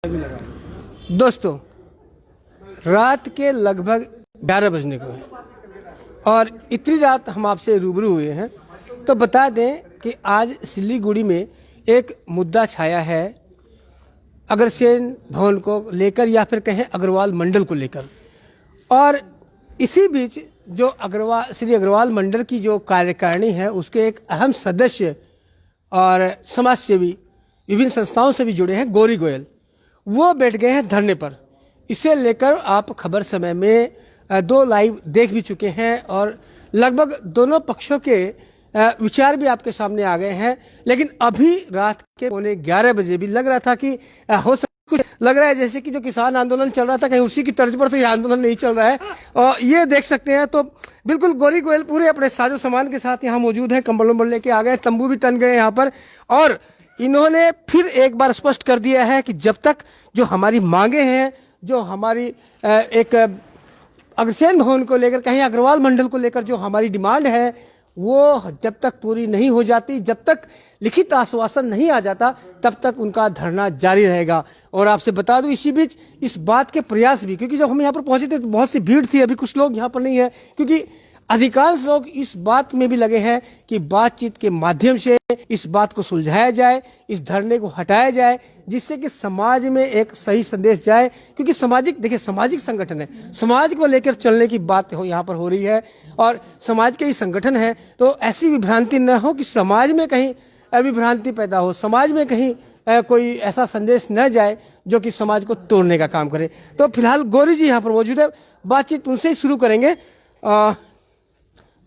दोस्तों, रात के लगभग 11 बजने को है और इतनी रात हम आपसे रूबरू हुए हैं तो बता दें कि आज सिलीगुड़ी में एक मुद्दा छाया है अग्रसेन भवन को लेकर या फिर कहें अग्रवाल मंडल को लेकर। और इसी बीच जो श्री अग्रवाल मंडल की जो कार्यकारिणी है उसके एक अहम सदस्य और समाजसेवी विभिन्न संस्थाओं से भी जुड़े हैं, गौरी गोयल, वो बैठ गए हैं धरने पर। इसे लेकर आप खबर समय में 2 लाइव देख भी चुके हैं और लगभग दोनों पक्षों के विचार भी आपके सामने आ गए हैं। लेकिन अभी रात के 11:15 बजे भी लग रहा था कि हो सकता, कुछ लग रहा है जैसे कि जो किसान आंदोलन चल रहा था कहीं उसी की तर्ज पर तो ये आंदोलन नहीं चल रहा है। और ये देख सकते हैं तो बिल्कुल गौरी गोयल पूरे अपने साजो सामान के साथ यहाँ मौजूद है, कंबल वंबल लेके आ गए, तंबू भी तन गए यहाँ पर। और इन्होंने फिर एक बार स्पष्ट कर दिया है कि जब तक जो हमारी मांगे हैं, जो हमारी एक अग्रसेन भवन को लेकर कहीं अग्रवाल मंडल को लेकर जो हमारी डिमांड है वो जब तक पूरी नहीं हो जाती, जब तक लिखित आश्वासन नहीं आ जाता, तब तक उनका धरना जारी रहेगा। और आपसे बता दूं इसी बीच इस बात के प्रयास भी, क्योंकि जब हम यहाँ पर पहुंचे थे तो बहुत सी भीड़ थी, अभी कुछ लोग यहाँ पर नहीं है, क्योंकि अधिकांश लोग इस बात में भी लगे हैं कि बातचीत के माध्यम से इस बात को सुलझाया जाए, इस धरने को हटाया जाए, जिससे कि समाज में एक सही संदेश जाए। क्योंकि सामाजिक संगठन है, समाज को लेकर चलने की बात यहाँ पर हो रही है और समाज के ही संगठन है, तो ऐसी विभ्रांति न हो कि समाज में कहीं विभ्रांति पैदा हो, समाज में कहीं कोई ऐसा संदेश न जाए जो कि समाज को तोड़ने का काम करे। तो फिलहाल गौरी जी यहाँ पर मौजूद है, बातचीत उनसे ही शुरू करेंगे।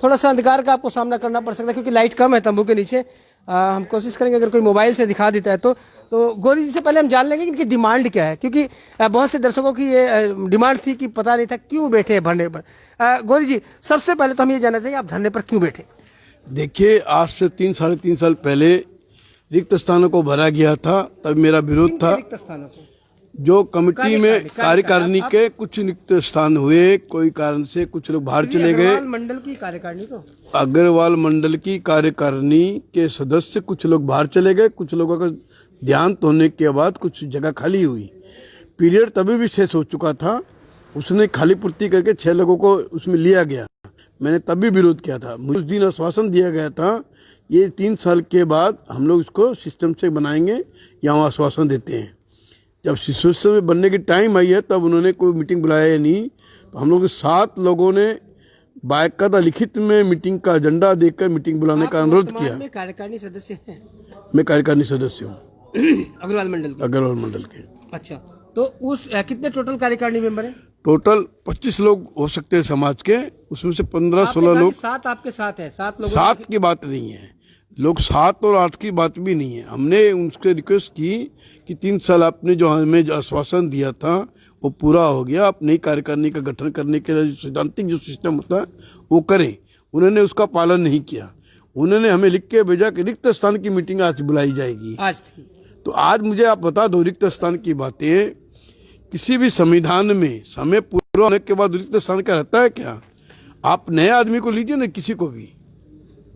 थोड़ा सा अंधकार का आपको सामना करना पड़ सकता है क्योंकि लाइट कम है तंबू के नीचे। हम कोशिश करेंगे अगर कोई मोबाइल से दिखा देता है तो गौरी जी से पहले हम जान लेंगे इनकी डिमांड क्या है, क्योंकि बहुत से दर्शकों की ये डिमांड थी कि पता नहीं था क्यों बैठे हैं धरने पर। गौरी जी, सबसे पहले तो हम ये जानना चाहिए आप धरने पर क्यों बैठे? देखिए, आज से 3-3.5 साल पहले रिक्त स्थानों को भरा गया था, तब मेरा विरोध था। रिक्त स्थानों को जो कमेटी में कार्यकारिणी के कुछ रिक्त स्थान हुए, कोई कारण से कुछ लोग बाहर चले गए। अग्रवाल मंडल की कार्यकारिणी को, अग्रवाल मंडल की कार्यकारिणी के सदस्य कुछ लोग बाहर चले गए, कुछ लोगों का देहांत होने के बाद कुछ जगह खाली हुई। पीरियड तभी भी शेष हो चुका था, उसने खाली पूर्ति करके 6 लोगों को उसमें लिया गया। मैंने तभी विरोध किया था। मुझे उस दिन आश्वासन दिया गया था ये 3 साल के बाद हम लोग इसको सिस्टम से बनाएंगे, यहाँ आश्वासन देते हैं। जब सिस्टम में बनने की टाइम आई है तब उन्होंने कोई मीटिंग बुलाया या नहीं, तो हम लोग 7 लोगों ने बाकायदा लिखित में मीटिंग का एजेंडा देकर मीटिंग बुलाने का अनुरोध किया। में कार्यकारिणी सदस्य हैं? मैं कार्यकारिणी सदस्य हूँ अग्रवाल मंडल के। अग्रवाल मंडल के। अच्छा, तो उस कितने टोटल कार्यकारिणी मेंबर हैं? टोटल 25 लोग हो सकते हैं समाज के, उसमें से 15-16 लोग। 7 आपके साथ है? 7 लोग? 7 की बात नहीं है, लोग 7 और 8 की बात भी नहीं है। हमने उनसे रिक्वेस्ट की कि 3 साल आपने जो हमें आश्वासन दिया था वो पूरा हो गया, आप नई कार्यकारिणी का गठन करने के लिए सैद्धांतिक जो सिस्टम होता है वो करें। उन्होंने उसका पालन नहीं किया। उन्होंने हमें लिख के भेजा कि रिक्त स्थान की मीटिंग आज बुलाई जाएगी। आज थी, तो आज मुझे आप बता दो, रिक्त स्थान की बातें किसी भी संविधान में समय पूरा होने के बाद रिक्त स्थान का रहता है क्या? आप नए आदमी को लीजिए ना, किसी को भी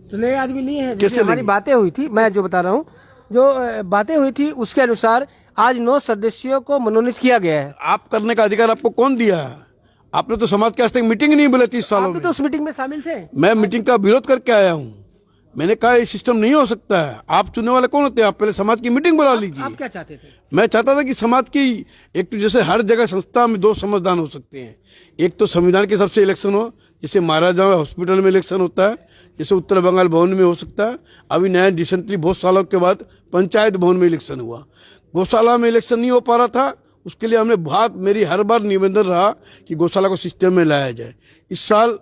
तो नए आदमी नहीं है। जैसे हमारी बातें हुई थी, मैं जो बता रहा हूँ, जो बातें हुई थी उसके अनुसार आज 9 सदस्यों को मनोनीत किया गया है। आप करने का अधिकार आपको कौन दिया है? आपने तो समाज के आज तक मीटिंग नहीं बुलाई 30 सालों में। तो उस मीटिंग में शामिल थे? मैं मीटिंग का विरोध करके आया हूँ। मैंने कहा ये सिस्टम नहीं हो सकता है। आप चुनने वाले कौन होते हैं? आप पहले समाज की मीटिंग बुला लीजिए। आप क्या चाहते थे? मैं चाहता था कि समाज की एक तो जैसे हर जगह संस्था में 2 समाधान हो सकते हैं। एक तो संविधान के हिसाब से इलेक्शन हो, जैसे महाराजा हॉस्पिटल में इलेक्शन होता है, जैसे उत्तर बंगाल भवन में हो सकता है। अभी नया रिसेंटली बहुत सालों के बाद पंचायत भवन में इलेक्शन हुआ। गौशाला में इलेक्शन नहीं हो पा रहा था, उसके लिए हमने मेरी हर बार निवेदन रहा कि गौशाला को सिस्टम में लाया जाए। इस साल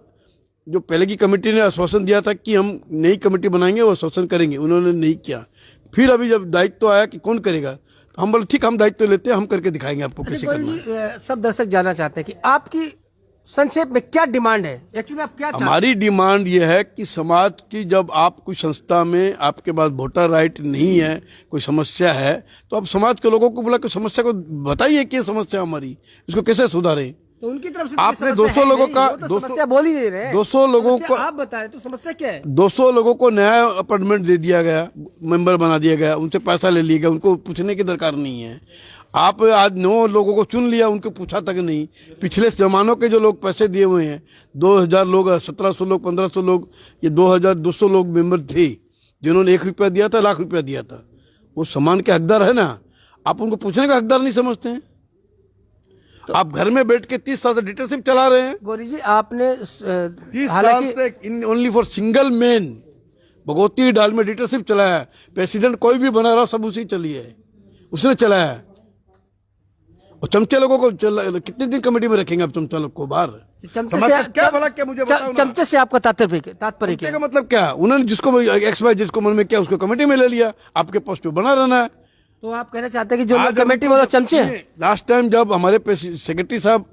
जो पहले की कमेटी ने आश्वासन दिया था कि हम नई कमेटी बनाएंगे, वो आश्वासन करेंगे, उन्होंने नहीं किया। फिर अभी जब दायित्व आया कि कौन करेगा, तो हम बोले ठीक, हम दायित्व लेते हैं, हम करके दिखाएंगे आपको कैसे करना है। सब दर्शक जानना चाहते हैं कि आपकी संक्षेप में क्या डिमांड है? एक्चुअली आप क्या चाहते हैं? हमारी डिमांड ये है कि समाज की, जब आप कोई संस्था में आपके पास वोटर राइट नहीं है, कोई समस्या है, तो आप समाज के लोगों को बुला के समस्या को बताइए कि समस्या हमारी, इसको कैसे सुधारें। तो उनकी तरफ से आपने 200 लोगों का समस्या बोल ही नहीं रहे। 200 लोगों को आप बताएं तो समस्या क्या है? 200 लोगों को नया अपॉइंटमेंट दे दिया गया, मेंबर बना दिया गया, उनसे पैसा ले लिया गया, उनको पूछने की दरकार नहीं है। आप आज 9 लोगों को चुन लिया, उनको पूछा तक नहीं। पिछले जमानों के जो लोग पैसे दिए हुए हैं, 2000 लोग, 1700 लोग, 1500 लोग, ये 2200 लोग मेंबर थे जिन्होंने 1 रुपया दिया था, लाख रुपया दिया था, वो सम्मान के हकदार है ना। आप उनको पूछने का हकदार नहीं समझते हैं। आप घर में बैठ के 30 साल से डिक्टेटरशिप चला रहे हैं। गौरी जी आपने 30 साल से in only for single man Bhagwati डाल में डिक्टेटरशिप चलाया है। प्रेसिडेंट कोई भी बना रहा, सब उसी चली है, उसने चलाया है। और चमचे लोगों को कितने दिन कमेटी में रखेंगे आप चमचा लोग को बाहर? चमचे से क्या भला, क्या मुझे बताओ ना। चमचे से आपका तात्पर्य क्या का मतलब क्या? उन्होंने जिसको एक्स वाई जिसको मन में क्या उसको कमेटी में ले लिया, आपके पोस्ट पे बना रहना है। तो आप कहना चाहते हैं कि जो लोग कमेटी में चमचे हैं? लास्ट टाइम जब हमारे सेक्रेटरी साहब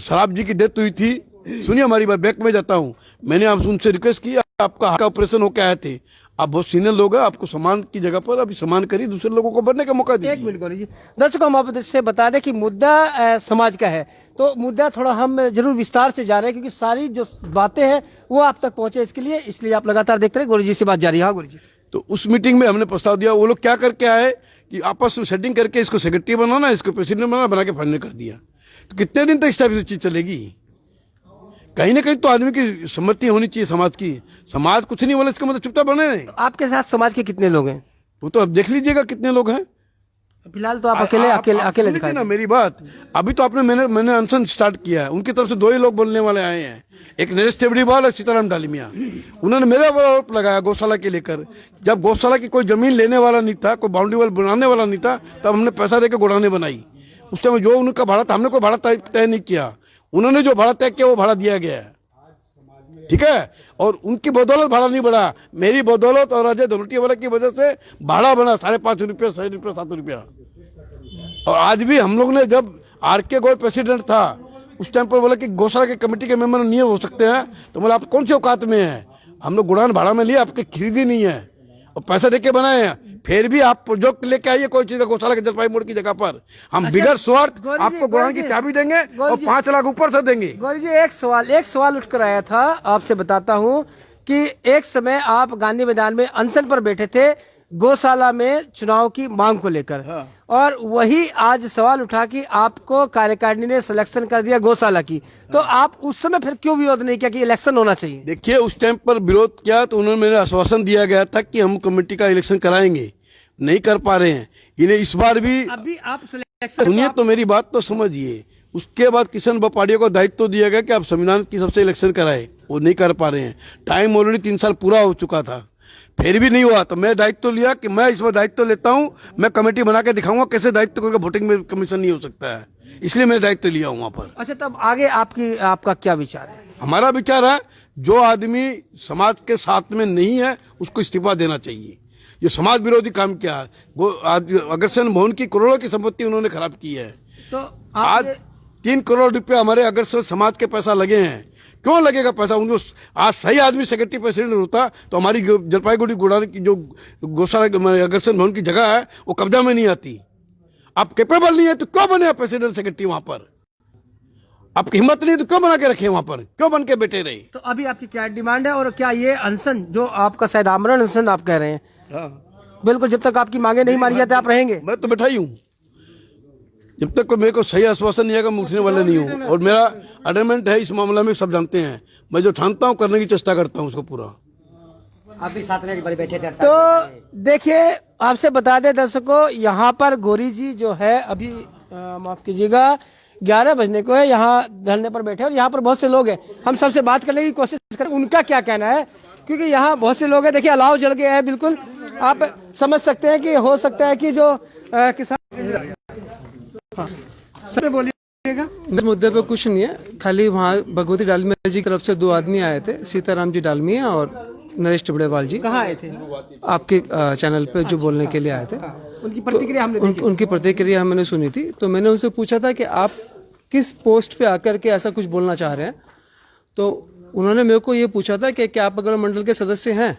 शराब जी की डेथ हुई थी, सुनिए हमारी बात, बैक में जाता हूँ, मैंने आप उनसे रिक्वेस्ट की, आपका हार्ट का ऑपरेशन होकर आए थे, आप बहुत सीनियर लोग हैं, आपको सम्मान की जगह पर अभी सम्मान करिए, दूसरे लोगों को बढ़ने का मौका दीजिए। 1 मिनट गौरी जी, दर्शकों हम आपसे बता दें कि मुद्दा समाज का है, तो मुद्दा थोड़ा हम जरूर विस्तार से जा रहे हैं क्योंकि सारी जो बातें हैं वो आप तक पहुंचे इसलिए आप लगातार देखते रहे। गौरी जी से बात जारी है। हाँ गौरी जी, तो उस मीटिंग में हमने प्रस्ताव दिया, वो लोग क्या करके आए कि आपस में सेटिंग करके इसको सेक्रेटरी बनाना, इसको प्रेसिडेंट बना के फाइनल कर दिया। तो कितने दिन तक इस टाइप की चीज चलेगी? कहीं ना कहीं तो आदमी की सम्मति होनी चाहिए समाज की। समाज कुछ नहीं बोले इसका मतलब चुपचाप बने नहीं। आपके साथ समाज के कितने लोग हैं? वो तो अब देख लीजिएगा कितने लोग हैं। फिलहाल तो आप अकेले दिखाई ना मेरी बात। अभी तो आपने मैंने अनशन स्टार्ट किया है, उनकी तरफ से 2 ही लोग बोलने वाले आए हैं, एक नरेश तेवड़ीवाल और सीताराम डालिमिया। उन्होंने मेरे ऊपर आरोप लगाया गौशाला के लेकर। जब गौशाला की कोई जमीन लेने वाला नहीं था, कोई बाउंड्री वाल बनाने वाला नहीं था, तब हमने पैसा देकर गोडाने बनाई। उस टाइम जो उनका भाड़ा था, हमने कोई भाड़ा तय नहीं किया, उन्होंने जो भाड़ा तय किया वो भाड़ा दिया गया है, ठीक है। और उनकी बदौलत भाड़ा नहीं बढ़ा, मेरी बदौलत और अजय धोलटिया वाला की वजह से भाड़ा बना 5.5 रुपया, 6 रुपया, 7 रुपया। और आज भी हम लोग ने, जब आर.के. गोयल प्रेसिडेंट था, उस टाइम पर बोला कि गौशाला के कमेटी के मेंबर नहीं हो सकते हैं, तो बोला आप कौन सी औकात में है? हम लोग गुड़ान भाड़ा में लिए, आपके खरीदी नहीं है और पैसा देके बनाए हैं। फिर भी आप प्रोजेक्ट लेके आइए कोई चीज का गौशाला के जलपाई मोड़ की जगह पर, हम बिगर स्वार्थ आपको गुड़ान की चाबी देंगे और 5 लाख ऊपर से देंगे। गौरी जी एक सवाल उठ कर आया था, आपसे बताता हूँ कि एक समय आप गांधी मैदान में अनशन पर बैठे थे गौशाला में चुनाव की मांग को लेकर। हाँ। और वही आज सवाल उठा कि आपको कार्यकारिणी ने सिलेक्शन कर दिया गौशाला की, तो आप उस समय फिर क्यों विरोध नहीं किया कि इलेक्शन होना चाहिए? देखिए उस टाइम पर विरोध किया तो उन्होंने मेरा आश्वासन दिया गया था कि हम कमेटी का इलेक्शन कराएंगे, नहीं कर पा रहे हैं। इन्हें इस बार भी अभी आप सिलेक्शन सुनिए तो मेरी बात तो समझिए। उसके बाद किशन बपाड़िया को दायित्व तो दिया गया कि आप संविधान की सबसे इलेक्शन कराए, वो नहीं कर पा रहे हैं। टाइम ऑलरेडी 3 साल पूरा हो चुका था, फिर भी नहीं हुआ, तो मैं दायित्व लिया कि मैं इस बार दायित्व लेता हूं, मैं कमेटी बना के दिखाऊंगा कैसे दायित्व करके वोटिंग में कमीशन नहीं हो सकता है, इसलिए मैं दायित्व लिया हूं वहां पर। अच्छा, तब आगे आपका क्या विचार है? हमारा विचार है जो आदमी समाज के साथ में नहीं है उसको इस्तीफा देना चाहिए। जो समाज विरोधी काम किया, अग्रसेन भवन की करोड़ों की संपत्ति उन्होंने खराब की है। तो आज 3 करोड़ रुपया हमारे अग्रसेन समाज के पैसा लगे हैं। क्यों लगेगा पैसा? उनको आज सही आदमी सेक्रेटरी प्रेसिडेंट होता तो हमारी जलपाईगुड़ी गुड़ान की जो गौशाला अग्रसेन भवन की जगह है वो कब्जा में नहीं आती। आप कैपेबल नहीं है तो क्यों बने प्रेसिडेंट सेक्रेटरी वहां पर? आपकी हिम्मत नहीं तो क्यों बना के रखे वहां पर, क्यों बन के बैठे रहे? तो अभी आपकी क्या डिमांड है और क्या ये अनशन जो आपका शायद आमरण अनशन आप कह रहे हैं? हाँ। बिल्कुल, जब तक आपकी मांगे नहीं मानी जाती आप रहेंगे? मैं तो बैठा ही हूँ, जब तक मेरे को सही आश्वासन नहीं आएगा मैं उठने वाला नहीं हूँ। और मेरा अडमेंट है इस मामला में, सब जानते हैं। मैं जो ठानता हूँ करने की चेष्टा करता हूँ उसको पूरा। आप भी साथ में बैठे थे। तो देखिए आपसे बता दें दर्शकों, यहाँ पर गौरी जी जो है अभी माफ कीजिएगा 11 बजने को है, यहाँ धरने पर बैठे और यहाँ पर बहुत से लोग हैं। हम सबसे बात करने की कोशिश करें उनका क्या कहना है, क्योंकि यहाँ बहुत से लोग हैं। देखिए अलाव जल गया है, बिल्कुल आप समझ सकते हैं कि हो सकता है कि जो किसान हाँ सर बोलिएगा। इस मुद्दे पे कुछ नहीं है, खाली वहाँ भगवती डालमिया जी की तरफ से 2 आदमी आए थे, सीताराम जी डालमिया और नरेश टिबड़ेवाल जी। कहाँ आए थे? आपके चैनल पे जो बोलने के लिए आए थे। उनकी प्रतिक्रिया हमने देखी। उनकी प्रतिक्रिया मैंने सुनी थी, तो मैंने उनसे पूछा था कि आप किस पोस्ट पे आकर के ऐसा कुछ बोलना चाह रहे हैं। तो उन्होंने मेरे को ये पूछा था कि क्या आप अग्रवाल मंडल के सदस्य हैं।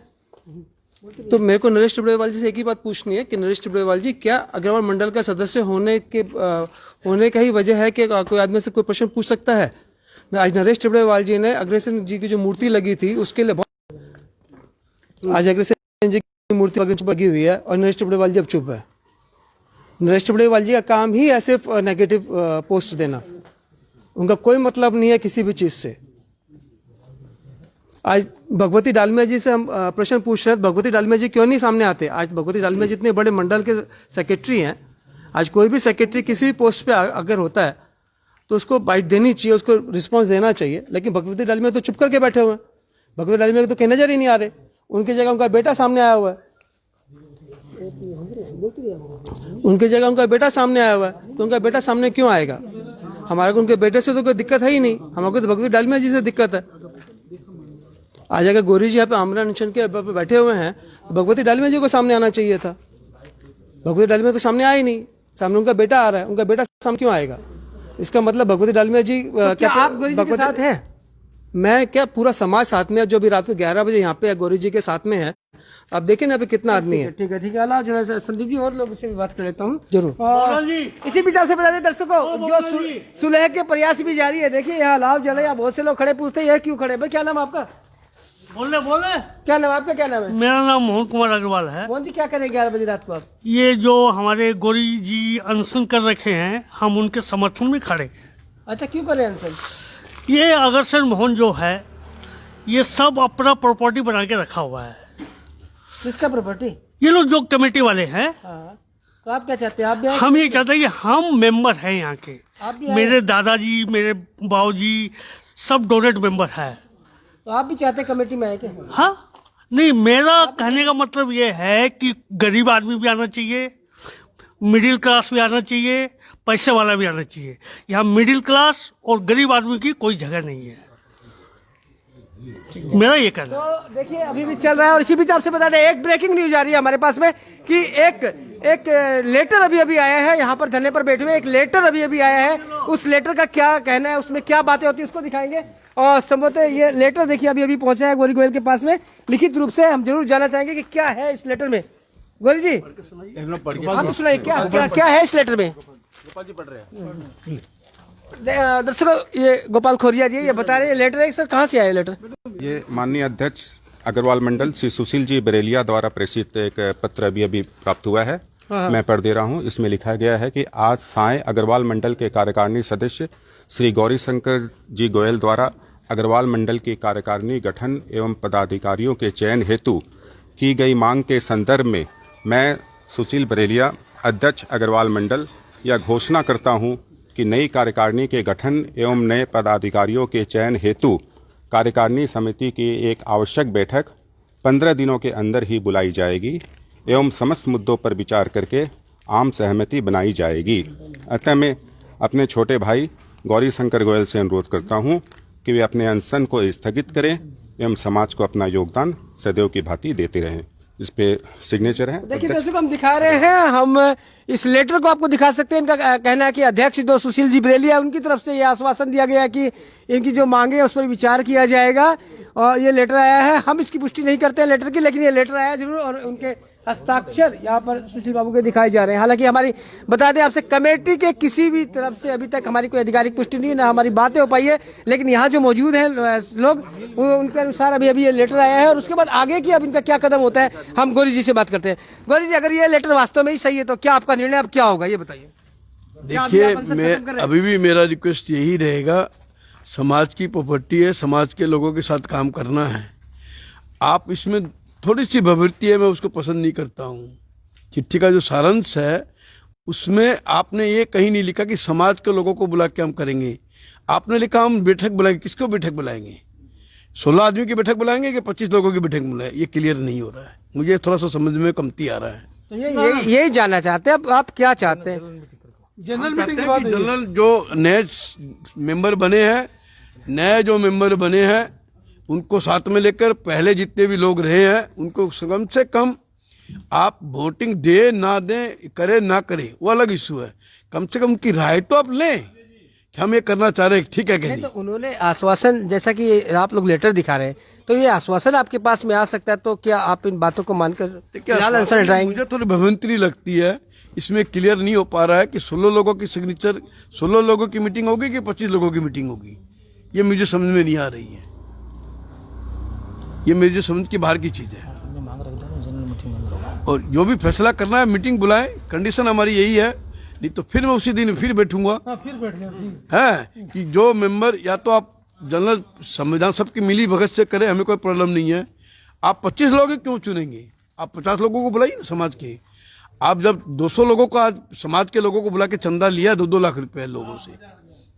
तो मेरे को नरेश टिबड़ेवाल जी से एक ही बात पूछनी है कि नरेश टिबड़ेवाल जी, क्या अग्रवाल मंडल का सदस्य होने का ही वजह है कि कोई आदमी से कोई प्रश्न पूछ सकता है? आज नरेश टिबड़ेवाल जी ने अग्रसेन जी की जो मूर्ति लगी थी उसके लिए आज अग्रसेन जी की मूर्ति लगी हुई है और नरेश टिबड़ेवाल जी अब चुप है। नरेश चौड़ेवाल जी का काम ही है सिर्फ नेगेटिव पोस्ट देना, उनका कोई मतलब नहीं है किसी भी चीज़ से। आज भगवती डालमिया जी से हम प्रश्न पूछ रहे हैं, भगवती डालमिया जी क्यों नहीं सामने आते? आज भगवती डालमिया जी इतने बड़े मंडल के सेक्रेटरी हैं। आज कोई भी सेक्रेटरी किसी भी पोस्ट पे अगर होता है तो उसको बाइट देनी चाहिए, उसको रिस्पांस देना चाहिए, लेकिन भगवती डालमिया तो चुप करके बैठे हुए हैं। भगवती डालमिया को तो कहीं नजर ही नहीं आ रहे, उनकी जगह उनका बेटा सामने आया हुआ है, उनकी जगह उनका बेटा सामने आया हुआ है, तो उनका बेटा सामने क्यों आएगा? हमारे को उनके बेटे से तो कोई दिक्कत है ही नहीं, हमको तो भगवती डालमिया जी से दिक्कत है। आज अगर गौरी जी यहाँ पे आमरण अनशन के बैठे हुए हैं तो भगवती डालमिया जी को सामने आना चाहिए था। भगवती डालमिया तो सामने आया ही नहीं, सामने उनका बेटा आ रहा है, उनका बेटा सामने क्यों आएगा? इसका मतलब भगवती डालमिया जी क्या आप गौरी जी के साथ हैं? मैं क्या, पूरा समाज साथ में है। जो भी रात को 11 बजे यहाँ पे गौरी जी के साथ में है, आप देखें ना अभी कितना आदमी है। ठीक है, ठीक है। अल्लाह जला संदीप जी और लोगों से भी बात कर लेता हूँ जरूर। इसी विचार से बता दें दर्शकों, जो सुलह के प्रयास भी जारी है। देखिए यहाँ अलाव जला, यहाँ बहुत से लोग खड़े, पूछते हैं क्यों खड़े? भाई क्या नाम आपका? बोले क्या नाम आपका? क्या नाम है? मेरा नाम मोहन कुमार अग्रवाल है। मोहन जी क्या करें 11 बजे रात को आप? ये जो हमारे गौरी जी अनशन कर रखे हैं, हम उनके समर्थन में खड़े हैं। अच्छा, क्यों करें अनशन? ये अग्रसर मोहन जो है, ये सब अपना प्रॉपर्टी बना के रखा हुआ है। किसका प्रॉपर्टी? ये लोग जो कमेटी वाले हैं। हाँ, तो आप क्या चाहते हैं? आप भी आए? हम ये चाहते हैं कि हम मेंबर हैं यहाँ के, आप भी आए? मेरे दादाजी, मेरे बाबूजी सब डोनेट मेंबर है। तो आप भी चाहते हैं कमेटी में आए क्या? हाँ, नहीं, मेरा कहने का मतलब ये है कि गरीब आदमी भी आना चाहिए, मिडिल क्लास भी आना चाहिए, पैसे वाला भी आना चाहिए। यहाँ मिडिल क्लास और गरीब आदमी की कोई जगह नहीं है, मेरा ये कहना है। तो देखिए अभी भी चल रहा है। और इसी बीच आपसे बता दें, एक ब्रेकिंग न्यूज आ रही है हमारे पास में कि एक लेटर अभी आया है। यहाँ पर धरने पर बैठे हुए एक लेटर अभी आया है। उस लेटर का क्या कहना है, उसमें क्या बातें होती है, उसको दिखाएंगे। और संभवतः ये लेटर देखिए अभी पहुंचा है गौरी गोयल के पास में लिखित रूप से। हम जरूर जानना चाहेंगे कि क्या है इस लेटर में। गौरी जी आप सुनाइए, क्या है इस लेटर में? दर्शकों, ये गोपाल खोरिया जी ये बता रहे हैं लेटर है। सर कहाँ से आया लेटर? ये माननीय अध्यक्ष अग्रवाल मंडल श्री सुशील जी बरेलिया द्वारा प्रेषित एक पत्र अभी प्राप्त हुआ है। मैं पढ़ दे रहा हूँ। इसमें लिखा गया है कि आज साय अग्रवाल मंडल के कार्यकारिणी सदस्य श्री गौरी शंकर जी गोयल द्वारा अग्रवाल मंडल की कार्यकारिणी गठन एवं पदाधिकारियों के चयन हेतु की गई मांग के संदर्भ में मैं सुशील बरेलिया अध्यक्ष अग्रवाल मंडल यह घोषणा करता हूँ कि नई कार्यकारिणी के गठन एवं नए पदाधिकारियों के चयन हेतु कार्यकारिणी समिति की एक आवश्यक बैठक 15 दिनों के अंदर ही बुलाई जाएगी एवं समस्त मुद्दों पर विचार करके आम सहमति बनाई जाएगी। अतः मैं अपने छोटे भाई गौरी शंकर गोयल से अनुरोध करता हूं कि वे अपने अनशन को स्थगित करें एवं समाज को अपना योगदान सदैव की भांति देते रहें। इस पे सिग्नेचर है। देखिए दर्शकों, हम दिखा रहे हैं, हम इस लेटर को आपको दिखा सकते हैं। इनका कहना है कि अध्यक्ष जो सुशील जी बरेलिया उनकी तरफ से यह आश्वासन दिया गया कि इनकी जो मांगे उस पर विचार किया जाएगा। और ये लेटर आया है, हम इसकी पुष्टि नहीं करते हैं लेटर की, लेकिन ये लेटर आया जरूर और उनके हस्ताक्षर यहाँ पर सुशील बाबू के दिखाए जा रहे हैं। हालांकि हमारी बता दें आपसे, कमेटी के किसी भी तरफ से अभी तक हमारी कोई आधिकारिक पुष्टि नहीं, ना हमारी बातें हो पाई है। लेकिन यहाँ जो मौजूद हैं लोग, उनके अनुसार अभी ये लेटर आया है। और उसके बाद आगे की अब इनका क्या कदम होता है, हम गौरी जी से बात करते हैं। गौरी जी, अगर ये लेटर वास्तव में ही सही है तो क्या आपका निर्णय अब क्या होगा, ये बताइए। देखिए, मैं अभी भी मेरा रिक्वेस्ट यही रहेगा, समाज की प्रॉपर्टी है, समाज के लोगों के साथ काम करना है। आप इसमें थोड़ी सी भ्रवृत्ति है, मैं उसको पसंद नहीं करता हूँ। चिट्ठी का जो सारांश है उसमें आपने ये कहीं नहीं लिखा कि समाज के लोगों को बुला के हम करेंगे। आपने लिखा हम बैठक बुलाएंगे। किसको बैठक बुलाएंगे? 16 आदमी की बैठक बुलाएंगे कि 25 लोगों की बैठक बुलाए? ये क्लियर नहीं हो रहा है, मुझे थोड़ा सा समझ में कमती आ रहा है। तो यही जानना चाहते हैं आप क्या चाहते हैं? जनरल मीटिंग की बात, जनरल जो नए मेंबर बने हैं उनको साथ में लेकर पहले जितने भी लोग रहे हैं उनको कम से कम आप वोटिंग दे ना दें, करे ना करें, वो अलग इशू है। कम से कम उनकी राय तो आप लें कि हम ये करना चाह रहे हैं, ठीक है कि नहीं? तो उन्होंने आश्वासन, जैसा कि आप लोग लेटर दिखा रहे हैं, तो ये आश्वासन आपके पास में आ सकता है, तो क्या आप इन बातों को मानकर फिलहाल आंसर हटाएंगे? मुझे थोड़ी भ्रमंतरी लगती है, इसमें क्लियर नहीं हो पा रहा है कि 16 लोगों की सिग्नेचर, 16 लोगों की मीटिंग होगी कि 25 लोगों की मीटिंग होगी, ये मुझे समझ में नहीं आ रही है। ये मेरी समझ की बाहर की चीज है। और जो भी फैसला करना है मीटिंग बुलाएं, कंडीशन हमारी यही है, नहीं तो फिर मैं उसी दिन फिर बैठूंगा। है कि जो मेंबर या तो आप जनरल संविधान सबकी मिली भगत से करें, हमें कोई प्रॉब्लम नहीं है। आप 25 लोग क्यों चुनेंगे, आप 50 लोगों को बुलाइए ना समाज के। आप जब 200 लोगों को आज समाज के लोगों को बुला के चंदा लिया 2-2 लाख रुपए लोगों से,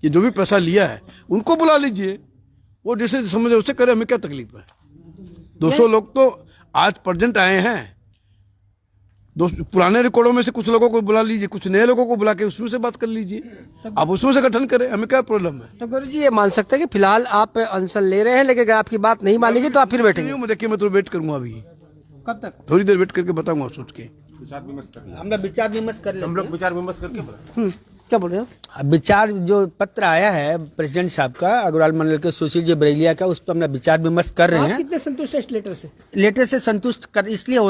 ये जो भी पैसा लिया है उनको बुला लीजिए, वो जैसे समझे उसे करे, हमें क्या तकलीफ है। 200 लोग तो आज प्रेजेंट आए हैं, पुराने रिकॉर्डों में से कुछ लोगों को बुला लीजिए, कुछ नए लोगों को बुला के उसमें से बात कर लीजिए, आप उसमें से गठन करें, हमें क्या प्रॉब्लम है। तो गुरु जी ये मान सकते हैं कि फिलहाल आप अनशन ले रहे हैं, लेकिन अगर आपकी बात नहीं मानेगी तो आप फिर बैठेंगे? देखिए मैं तो वेट करूंगा, अभी कब तक? थोड़ी देर वेट करके बताऊंगा सोच के। हम लोग विचार विमर्श कर लेंगे। क्या बोल रहे हैं? विचार जो पत्र आया है प्रेसिडेंट साहब का अग्रवाल मंडल के सुशील जी बरेलिया का, उस पर हम विचार विमर्श कर रहे आप हैं। कितने संतुष्ट हैं इस लेटर से? लेटर से संतुष्ट कर इसलिए हो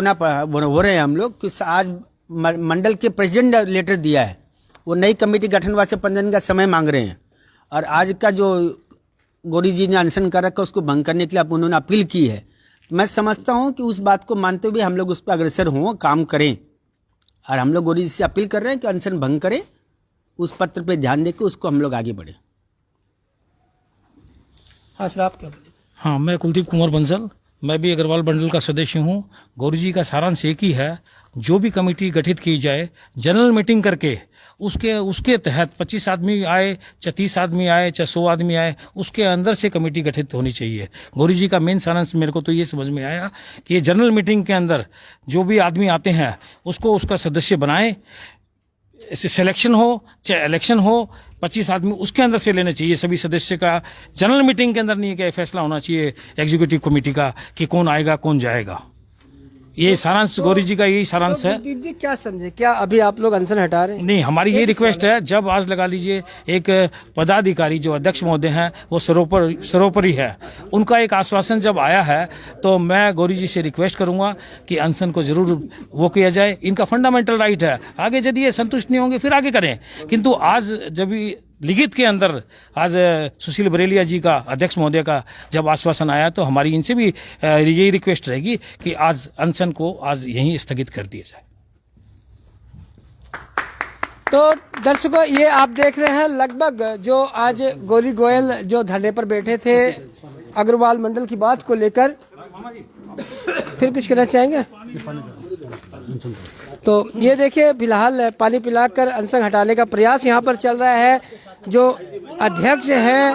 रहे हैं हम लोग कि आज मंडल के प्रेसिडेंट ने लेटर दिया है, वो नई कमेटी गठन वास्ते 15 दिन का समय मांग रहे हैं, और आज का जो गौरी जी ने अनशन कर रखा उसको भंग करने के लिए उन्होंने अपील की है। मैं समझता हूं कि उस बात को मानते हुए हम लोग उस पर अग्रसर हों, काम करें, और हम लोग गौरी जी से अपील कर रहे हैं कि अनशन भंग करें, उस पत्र पे ध्यान देकर उसको हम लोग आगे बढ़े। हाँ सर, आप क्या बोले? हाँ, मैं कुलदीप कुमार बंसल, मैं भी अग्रवाल मंडल का सदस्य हूँ। गौरी जी का सारांश एक ही है, जो भी कमेटी गठित की जाए जनरल मीटिंग करके उसके तहत 25 आदमी आए, चाहे 30 आदमी आए, चाहे 100 आदमी आए, उसके अंदर से कमेटी गठित होनी चाहिए। गौरी जी का मेन सारांश मेरे को तो ये समझ में आया कि ये जनरल मीटिंग के अंदर जो भी आदमी आते हैं उसको उसका सदस्य बनाए, सिलेक्शन हो चाहे इलेक्शन हो, 25 आदमी उसके अंदर से लेने चाहिए सभी सदस्य का। जनरल मीटिंग के अंदर नहीं है कि फैसला होना चाहिए एग्जीक्यूटिव कमेटी का कि कौन आएगा कौन जाएगा। ये सारांश गौरी जी का यही सारांश है। कुलदीप जी क्या समझे, क्या अभी आप लोग अनशन हटा रहे हैं? नहीं, हमारी ये रिक्वेस्ट है, जब आज लगा लीजिए एक पदाधिकारी जो अध्यक्ष महोदय हैं वो सर्वोपरि है, उनका एक आश्वासन जब आया है तो मैं गौरी जी से रिक्वेस्ट करूंगा कि अनशन को जरूर वो किया जाए। इनका फंडामेंटल राइट है, आगे यदि ये संतुष्ट नहीं होंगे फिर आगे करें, किंतु आज जब लिखित के अंदर आज सुशील बरेलिया जी का अध्यक्ष महोदय का जब आश्वासन आया तो हमारी इनसे भी यही रिक्वेस्ट रहेगी कि आज अनशन को आज यहीं स्थगित कर दिया जाए। तो दर्शकों, ये आप देख रहे हैं लगभग जो आज गौरी गोयल जो धरने पर बैठे थे अग्रवाल मंडल की बात को लेकर, फिर कुछ कहना चाहेंगे? तो ये देखिए फिलहाल पानी पिलाकर अनशन हटाने का प्रयास यहाँ पर चल रहा है। जो अध्यक्ष हैं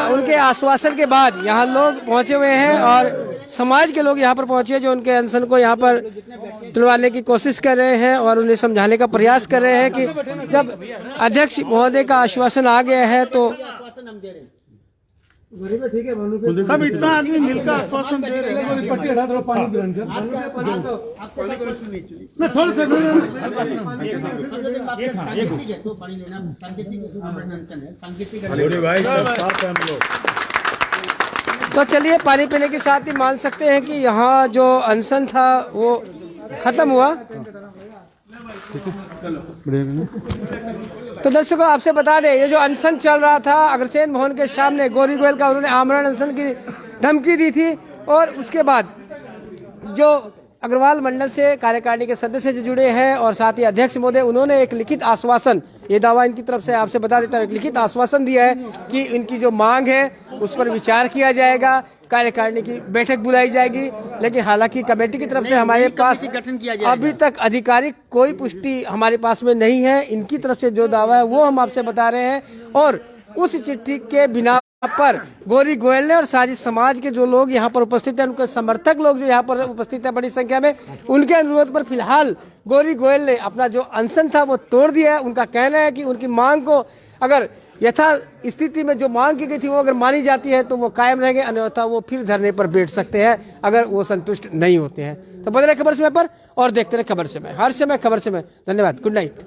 उनके आश्वासन के बाद यहाँ लोग पहुंचे हुए हैं और समाज के लोग यहाँ पर पहुंचे हैं जो उनके अनशन को यहाँ पर तुलवाने की कोशिश कर रहे हैं और उन्हें समझाने का प्रयास कर रहे हैं कि जब अध्यक्ष महोदय का आश्वासन आ गया है तो सब इतना आदमी मिलकर आश्वासन दे रहे तो चलिए पानी पीने के साथ ही मान सकते हैं कि यहाँ जो अनशन था वो खत्म हुआ। तो दर्शकों आपसे बता दें, ये जो अनशन चल रहा था अग्रसेन भवन के सामने गौरी गोयल का, उन्होंने आमरण अनशन की धमकी दी थी और उसके बाद जो अग्रवाल मंडल से कार्यकारिणी के सदस्य जो जुड़े हैं और साथ ही अध्यक्ष महोदय, उन्होंने एक लिखित आश्वासन, ये दावा इनकी तरफ से आपसे बता देता हूँ, एक लिखित आश्वासन दिया है कि इनकी जो मांग है उस पर विचार किया जाएगा, कार्यकारिणी की बैठक बुलाई जाएगी। लेकिन हालांकि कमेटी की तरफ से हमारे पास अभी तक आधिकारिक कोई पुष्टि हमारे पास में नहीं है। इनकी तरफ से जो दावा है वो हम आपसे बता रहे हैं और उस चिट्ठी के बिना पर गौरी गोयल ने और साजिद समाज के जो लोग यहाँ पर उपस्थित हैं, उनके समर्थक लोग जो यहाँ पर उपस्थित हैं बड़ी संख्या में, उनके अनुरोध पर फिलहाल गौरी गोयल ने अपना जो अनशन था वो तोड़ दिया है। उनका कहना है कि उनकी मांग को अगर यथा स्थिति में जो मांग की गई थी वो अगर मानी जाती है तो वो कायम रहेंगे, अन्यथा वो फिर धरने पर बैठ सकते हैं अगर वो संतुष्ट नहीं होते हैं। तो बने रहे खबर समय पर और देखते रहे खबर समय, हर समय खबर समय। धन्यवाद, गुड नाइट।